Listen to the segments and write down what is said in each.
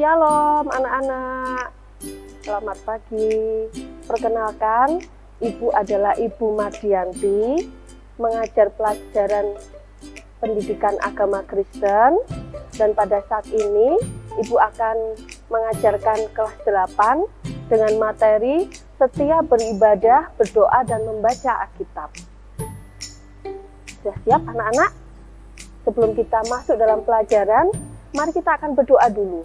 Shalom anak-anak, selamat pagi. Perkenalkan, Ibu adalah Ibu Mardianti, mengajar pelajaran pendidikan agama Kristen, dan pada saat ini Ibu akan mengajarkan kelas 8 dengan materi setia beribadah, berdoa, dan membaca Alkitab. Sudah siap anak-anak? Sebelum kita masuk dalam pelajaran, mari kita akan berdoa dulu.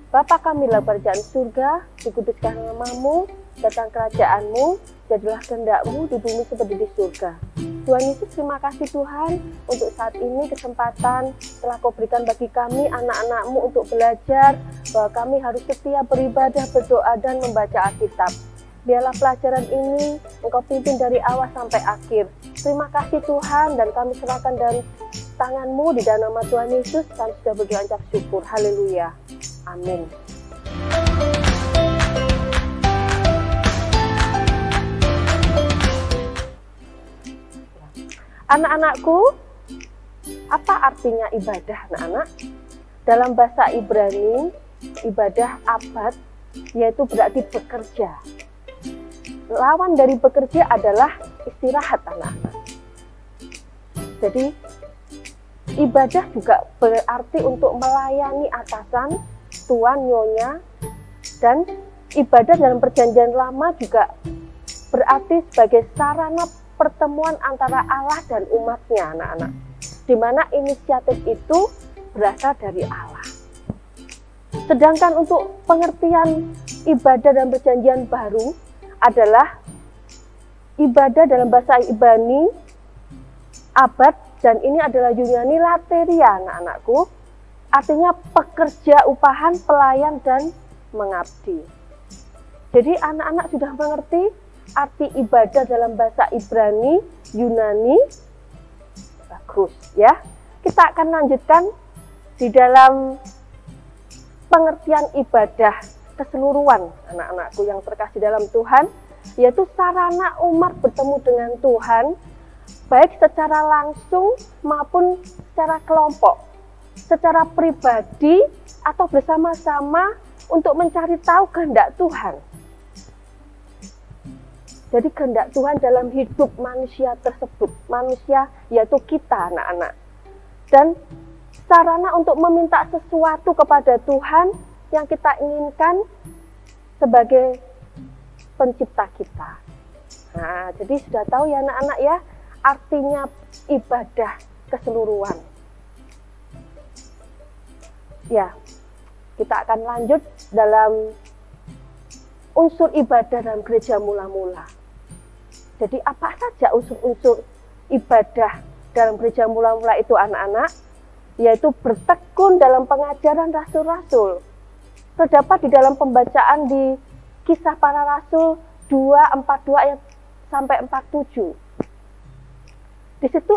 Bapa kami dalam kerajaan surga, dikuduskan namamu, datang kerajaanmu, jadilah kehendak-mu di bumi seperti di surga. Tuhan Yesus, terima kasih Tuhan untuk saat ini kesempatan telah Kau berikan bagi kami anak-anak-Mu untuk belajar bahwa kami harus setia beribadah, berdoa, dan membaca Alkitab. Biarlah pelajaran ini Engkau pimpin dari awal sampai akhir. Terima kasih Tuhan, dan kami serahkan dan tangan-Mu di dalam nama Tuhan Yesus, kami sudah berucap syukur. Haleluya. Amin. Anak-anakku, apa artinya ibadah anak-anak? Dalam bahasa Ibrani, ibadah abad yaitu berarti bekerja. Lawan dari bekerja adalah istirahat anak-anak. Jadi ibadah juga berarti untuk melayani atasan, tuan, nyonya, dan ibadah dalam perjanjian lama juga berarti sebagai sarana pertemuan antara Allah dan umatnya anak-anak, di mana inisiatif itu berasal dari Allah. Sedangkan untuk pengertian ibadah dalam perjanjian baru adalah ibadah dalam bahasa Ibrani abad, dan ini adalah Yunani lateria anak-anakku, artinya pekerja upahan, pelayan, dan mengabdi. Jadi anak-anak sudah mengerti arti ibadah dalam bahasa Ibrani, Yunani. Bagus ya. Kita akan lanjutkan di dalam pengertian ibadah keseluruhan anak-anakku yang terkasih dalam Tuhan, yaitu sarana umat bertemu dengan Tuhan, baik secara langsung maupun secara kelompok, secara pribadi atau bersama-sama untuk mencari tahu kehendak Tuhan. Jadi kehendak Tuhan dalam hidup manusia tersebut, manusia yaitu kita anak-anak. Dan sarana untuk meminta sesuatu kepada Tuhan yang kita inginkan sebagai pencipta kita. Nah, jadi sudah tahu ya anak-anak ya, artinya ibadah keseluruhan. Ya, kita akan lanjut dalam unsur ibadah dalam gereja mula-mula. Jadi apa saja unsur-unsur ibadah dalam gereja mula-mula itu anak-anak? Yaitu bertekun dalam pengajaran rasul-rasul. Terdapat di dalam pembacaan di Kisah Para Rasul 2:42 ayat sampai 47. Di situ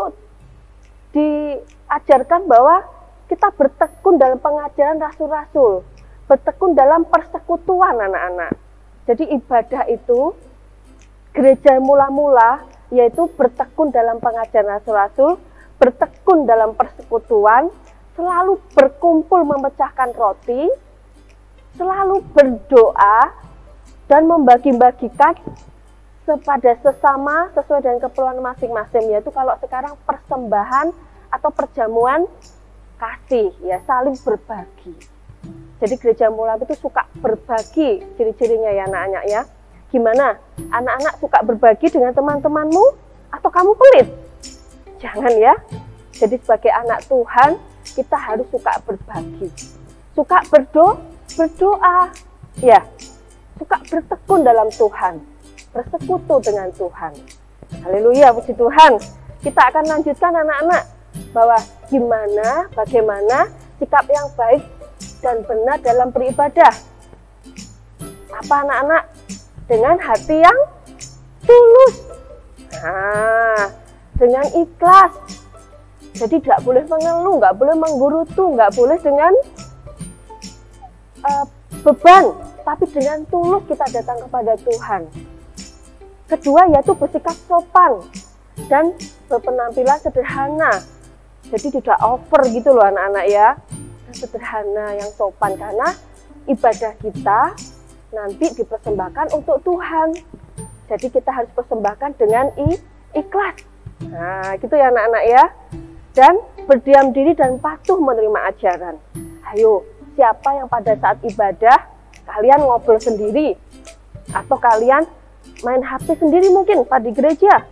diajarkan bahwa kita bertekun dalam pengajaran rasul-rasul, bertekun dalam persekutuan anak-anak. Jadi ibadah itu gereja mula-mula yaitu bertekun dalam pengajaran rasul-rasul, bertekun dalam persekutuan, selalu berkumpul memecahkan roti, selalu berdoa dan membagi-bagikan kepada sesama sesuai dengan keperluan masing-masing, yaitu kalau sekarang persembahan atau perjamuan kasih, ya saling berbagi. Jadi gereja mula itu suka berbagi, ciri-cirinya ya anak-anak ya. Gimana? Anak-anak suka berbagi dengan teman-temanmu atau kamu pelit? Jangan ya. Jadi sebagai anak Tuhan, kita harus suka berbagi. Suka berdoa, ya. Suka bertekun dalam Tuhan, bersekutu dengan Tuhan. Haleluya, puji Tuhan. Kita akan lanjutkan anak-anak bahwa bagaimana sikap yang baik dan benar dalam beribadah. Apa anak-anak? Dengan hati yang tulus. Nah, dengan ikhlas. Jadi tidak boleh mengeluh, nggak boleh menggerutu, nggak boleh dengan beban, tapi dengan tulus kita datang kepada Tuhan. Kedua yaitu bersikap sopan dan berpenampilan sederhana. Jadi tidak over gitu loh anak-anak ya. yang sederhana, yang sopan, karena ibadah kita nanti dipersembahkan untuk Tuhan. Jadi kita harus persembahkan dengan ikhlas. Nah, gitu ya anak-anak ya. Dan berdiam diri dan patuh menerima ajaran. Ayo, siapa yang pada saat ibadah kalian ngobrol sendiri atau kalian main HP sendiri mungkin pada gereja?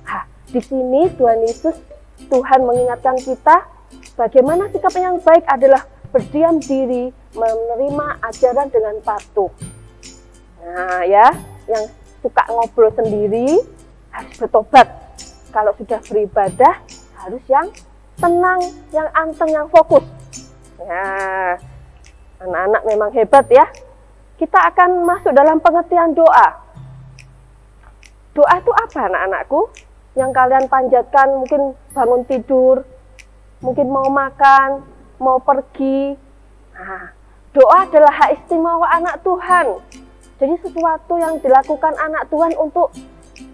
Nah, di sini Tuhan mengingatkan kita bagaimana sikap yang baik adalah berdiam diri, menerima ajaran dengan patuh. Nah ya, yang suka ngobrol sendiri harus bertobat. Kalau sudah beribadah harus yang tenang, yang anteng, yang fokus. Nah, anak-anak memang hebat ya. Kita akan masuk dalam pengertian doa. Doa itu apa anak-anakku? Yang kalian panjatkan mungkin bangun tidur, mungkin mau makan, mau pergi. Nah, doa adalah hak istimewa anak Tuhan. Jadi sesuatu yang dilakukan anak Tuhan untuk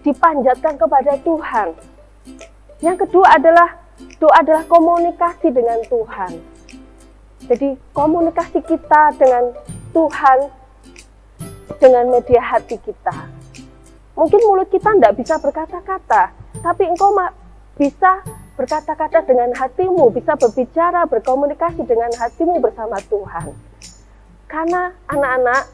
dipanjatkan kepada Tuhan. Yang kedua adalah doa adalah komunikasi dengan Tuhan. Jadi komunikasi kita dengan Tuhan dengan media hati kita. Mungkin mulut kita tidak bisa berkata-kata, tapi engkau bisa berkata-kata dengan hatimu, bisa berbicara, berkomunikasi dengan hatimu bersama Tuhan. Karena anak-anak,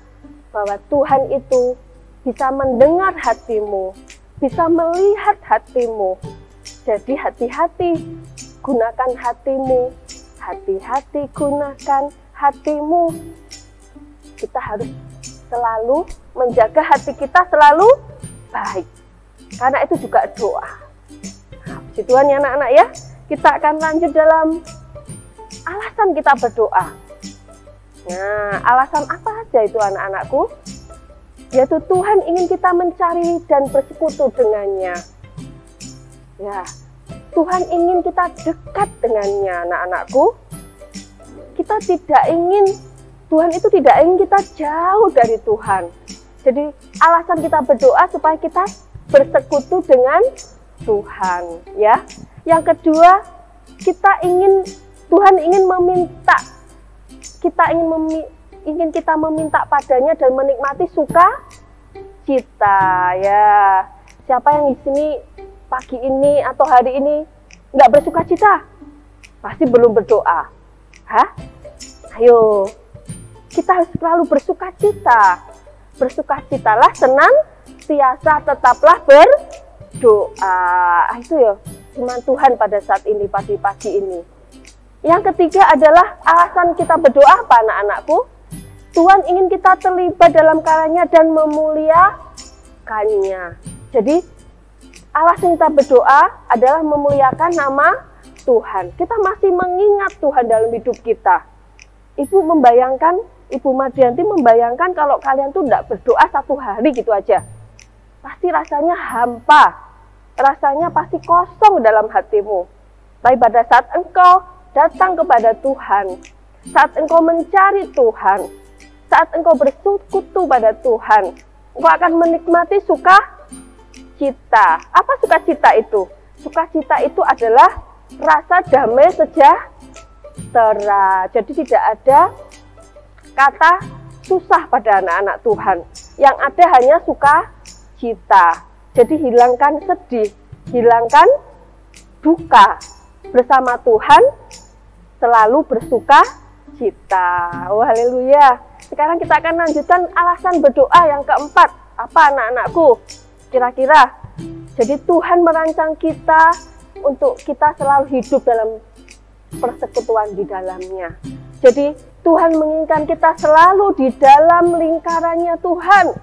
bahwa Tuhan itu bisa mendengar hatimu, bisa melihat hatimu. Jadi hati-hati, gunakan hatimu. Hati-hati, gunakan hatimu. Kita harus selalu menjaga hati kita selalu baik. Karena itu juga doa. Nah, puji Tuhan ya anak-anak ya. Kita akan lanjut dalam alasan kita berdoa. Nah, alasan apa saja itu anak-anakku? Yaitu Tuhan ingin kita mencari dan bersekutu dengannya. Ya, Tuhan ingin kita dekat dengannya anak-anakku. Kita tidak ingin, Tuhan itu tidak ingin kita jauh dari Tuhan. Jadi alasan kita berdoa supaya kita bersekutu dengan Tuhan, ya. Yang kedua, Tuhan ingin meminta, ingin kita meminta padanya dan menikmati sukacita, ya. Siapa yang di sini pagi ini atau hari ini nggak bersukacita? Pasti belum berdoa. Hah? Ayo, kita harus selalu bersukacita. Bersukacitalah, senantiasa tetaplah berdoa. Itu ya firman Tuhan pada saat ini, pagi-pagi ini. Yang ketiga adalah alasan kita berdoa apa anak-anakku? Tuhan ingin kita terlibat dalam karyanya dan memuliakannya. Jadi alasan kita berdoa adalah memuliakan nama Tuhan. Kita masih mengingat Tuhan dalam hidup kita. Ibu Mardianti membayangkan kalau kalian tuh tidak berdoa satu hari gitu aja. Pasti rasanya hampa. Rasanya pasti kosong dalam hatimu. Tapi pada saat engkau datang kepada Tuhan, saat engkau mencari Tuhan, saat engkau bersekutu pada Tuhan, engkau akan menikmati sukacita. Apa sukacita itu? Sukacita itu adalah rasa damai sejahtera. Jadi tidak ada kata susah pada anak-anak Tuhan. Yang ada hanya sukacita. Jadi hilangkan sedih, hilangkan duka. Bersama Tuhan selalu bersukacita. Oh haleluya. Sekarang kita akan lanjutkan alasan berdoa yang keempat. Apa anak-anakku? Kira-kira. Jadi Tuhan merancang kita untuk kita selalu hidup dalam persekutuan di dalamnya. Jadi Tuhan menginginkan kita selalu di dalam lingkarannya Tuhan.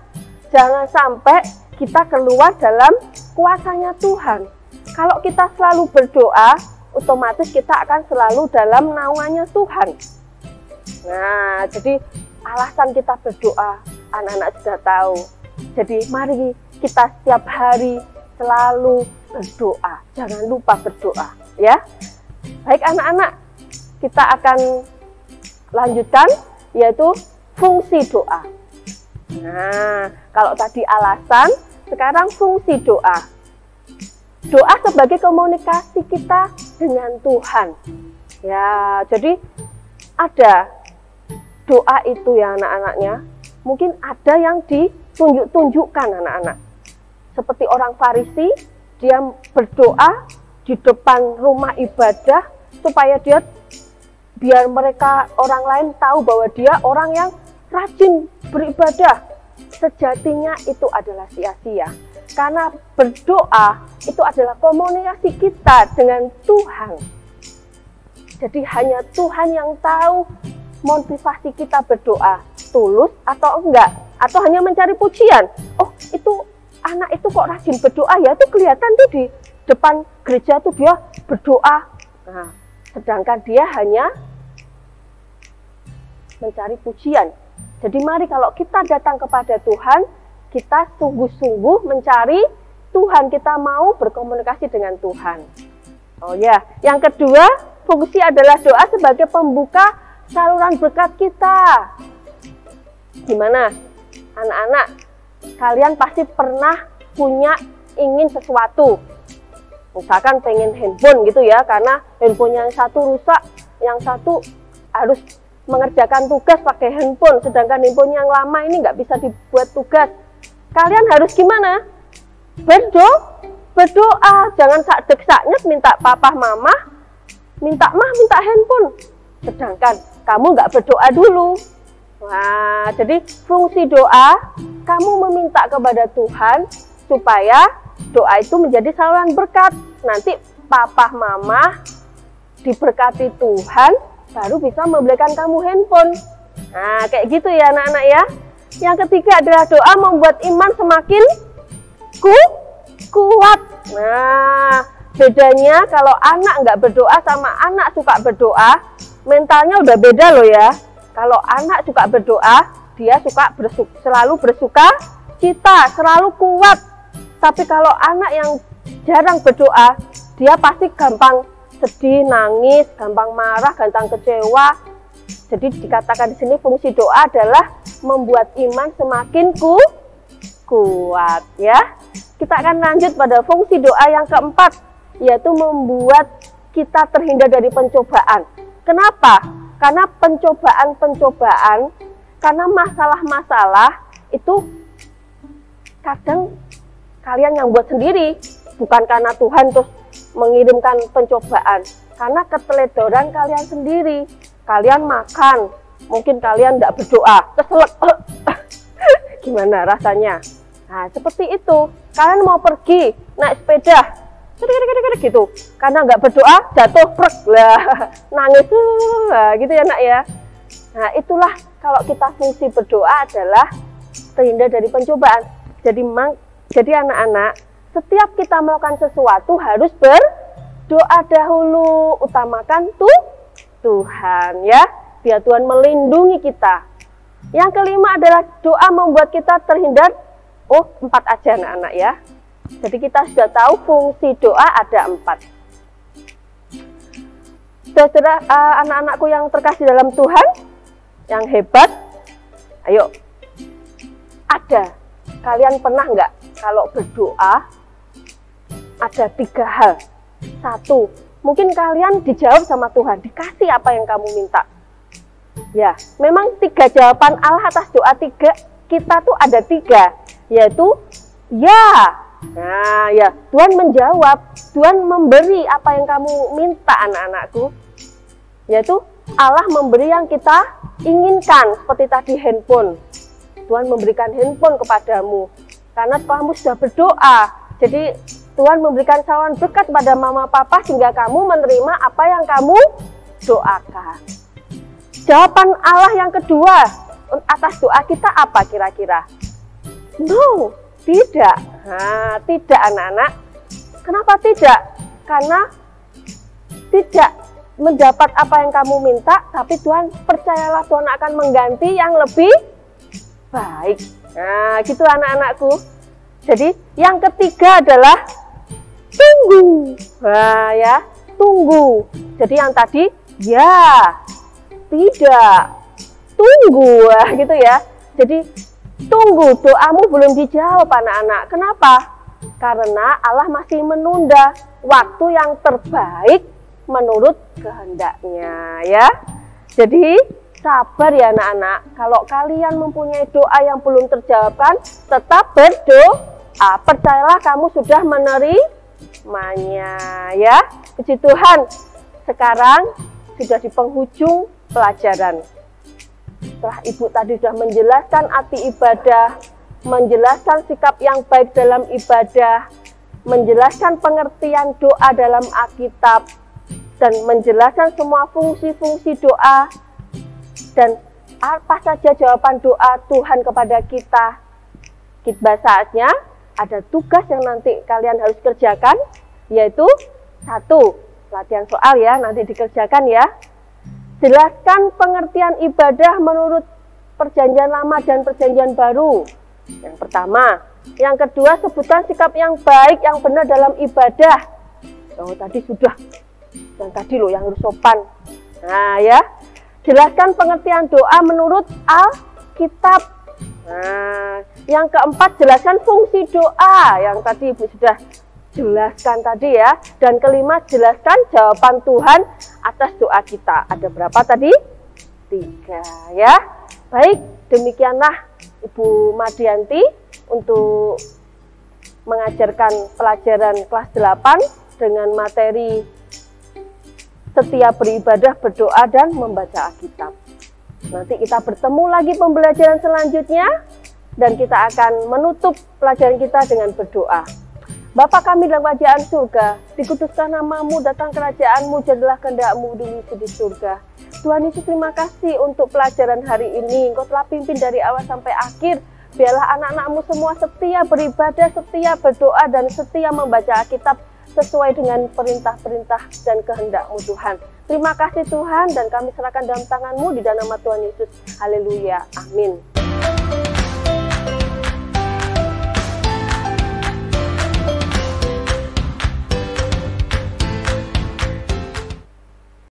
Jangan sampai kita keluar dalam kuasanya Tuhan. Kalau kita selalu berdoa, otomatis kita akan selalu dalam naungannya Tuhan. Nah, jadi alasan kita berdoa, anak-anak sudah tahu. Jadi mari kita setiap hari selalu berdoa. Jangan lupa berdoa, ya. Baik anak-anak, kita akan lanjutkan yaitu fungsi doa. Nah, kalau tadi alasan, sekarang fungsi doa. Doa sebagai komunikasi kita dengan Tuhan. Ya, jadi ada doa itu ya anak-anaknya, mungkin ada yang ditunjuk-tunjukkan anak-anak. Seperti orang Farisi, dia berdoa di depan rumah ibadah supaya biar mereka orang lain tahu bahwa dia orang yang rajin beribadah. Sejatinya itu adalah sia-sia. Karena berdoa itu adalah komunikasi kita dengan Tuhan. Jadi hanya Tuhan yang tahu motivasi kita berdoa, tulus atau enggak, atau hanya mencari pujian. Oh, itu anak itu kok rajin berdoa ya, itu kelihatan tuh di depan gereja tuh dia berdoa. Nah, sedangkan dia hanya mencari pujian. Jadi mari kalau kita datang kepada Tuhan, kita sungguh-sungguh mencari Tuhan, kita mau berkomunikasi dengan Tuhan. Oh ya, yang kedua, fungsi adalah doa sebagai pembuka saluran berkat kita. Gimana? Anak-anak, kalian pasti pernah punya ingin sesuatu. Misalkan pengen handphone gitu ya, karena handphone yang satu rusak, yang satu harus mengerjakan tugas pakai handphone, sedangkan handphone yang lama ini nggak bisa dibuat tugas. Kalian harus gimana? Berdoa, jangan sak-dek-saknyet minta papa mama, minta handphone, sedangkan kamu nggak berdoa dulu. Wah, jadi fungsi doa, kamu meminta kepada Tuhan supaya doa itu menjadi saluran berkat. Nanti papa mama diberkati Tuhan, baru bisa membelikan kamu handphone. Nah, kayak gitu ya anak-anak ya. Yang ketiga adalah doa membuat iman semakin kuat. Nah, bedanya kalau anak nggak berdoa sama anak suka berdoa, mentalnya udah beda loh ya. Kalau anak suka berdoa, dia suka selalu bersuka cita, selalu kuat. Tapi kalau anak yang jarang berdoa, dia pasti gampang sedih, nangis, gampang marah, gampang kecewa. Jadi dikatakan di sini fungsi doa adalah membuat iman semakin kuat ya. Kita akan lanjut pada fungsi doa yang keempat, yaitu membuat kita terhindar dari pencobaan. Kenapa? Karena pencobaan, karena masalah-masalah itu kadang kalian yang buat sendiri, bukan karena Tuhan terus mengirimkan pencobaan, karena keteledoran kalian sendiri. Kalian makan, mungkin kalian tidak berdoa, keselak, gimana rasanya? Nah, seperti itu. Kalian mau pergi naik sepeda, gitu, karena nggak berdoa jatuh, nangis, gitu ya nak ya. Nah, itulah kalau kita fungsi berdoa adalah terhindar dari pencobaan. Jadi anak-anak, setiap kita melakukan sesuatu harus berdoa dahulu, utamakan Tuhan ya, biar Tuhan melindungi kita. Yang kelima adalah doa membuat kita terhindar. Oh, 4 aja anak-anak ya. Jadi kita sudah tahu fungsi doa ada 4. Saudara, anak-anakku yang terkasih dalam Tuhan, yang hebat, ayo, ada. Kalian pernah nggak kalau berdoa ada 3 hal. 1, mungkin kalian dijawab sama Tuhan, dikasih apa yang kamu minta. Ya, memang 3 jawaban Allah atas doa kita tuh ada 3, yaitu ya. Nah ya, Tuhan menjawab, Tuhan memberi apa yang kamu minta anak-anakku. Yaitu Allah memberi yang kita inginkan, seperti tadi handphone. Tuhan memberikan handphone kepadamu karena kamu sudah berdoa. Jadi Tuhan memberikan saluran berkat pada mama papa sehingga kamu menerima apa yang kamu doakan. Jawaban Allah yang kedua atas doa kita apa kira-kira? No, tidak. Nah, tidak anak-anak. Kenapa tidak? Karena tidak mendapat apa yang kamu minta, tapi Tuhan percayalah Tuhan akan mengganti yang lebih baik. Nah, gitu anak-anakku. Jadi yang ketiga adalah tunggu. Nah ya, tunggu. Jadi yang tadi ya, tidak, tunggu, gitu ya. Jadi tunggu, doamu belum dijawab anak-anak. Kenapa? Karena Allah masih menunda waktu yang terbaik menurut kehendaknya ya. Jadi sabar ya anak-anak. Kalau kalian mempunyai doa yang belum terjawabkan, tetap berdoa. Percayalah kamu sudah menerimanya ya. Puji Tuhan. Sekarang sudah di penghujung pelajaran. Setelah Ibu tadi sudah menjelaskan arti ibadah, menjelaskan sikap yang baik dalam ibadah, menjelaskan pengertian doa dalam Alkitab, dan menjelaskan semua fungsi-fungsi doa, dan apa saja jawaban doa Tuhan kepada kita. Tiba saatnya ada tugas yang nanti kalian harus kerjakan, yaitu 1, latihan soal ya, nanti dikerjakan ya. Jelaskan pengertian ibadah menurut Perjanjian Lama dan Perjanjian Baru. Yang pertama. Yang kedua, sebutkan sikap yang baik, yang benar dalam ibadah. Oh, tadi sudah. Yang tadi loh, yang harus sopan. Nah ya. Jelaskan pengertian doa menurut Alkitab. Nah, yang keempat, jelaskan fungsi doa. Yang tadi Ibu sudah jelaskan tadi ya. Dan kelima, jelaskan jawaban Tuhan atas doa kita. Ada berapa tadi? 3 ya. Baik, demikianlah Ibu Madianti untuk mengajarkan pelajaran kelas 8 dengan materi setia beribadah, berdoa, dan membaca Alkitab. Nanti kita bertemu lagi pembelajaran selanjutnya dan kita akan menutup pelajaran kita dengan berdoa. Bapa kami dalam kerajaan surga, dikuduskan namamu, datang kerajaanmu, jadilah kehendak-mu di surga. Tuhan Yesus, terima kasih untuk pelajaran hari ini. Engkau telah pimpin dari awal sampai akhir. Biarlah anak-anakmu semua setia beribadah, setia berdoa, dan setia membaca Alkitab sesuai dengan perintah-perintah dan kehendak-Mu Tuhan. Terima kasih Tuhan, dan kami serahkan dalam tangan-Mu di dalam nama Tuhan Yesus. Haleluya. Amin.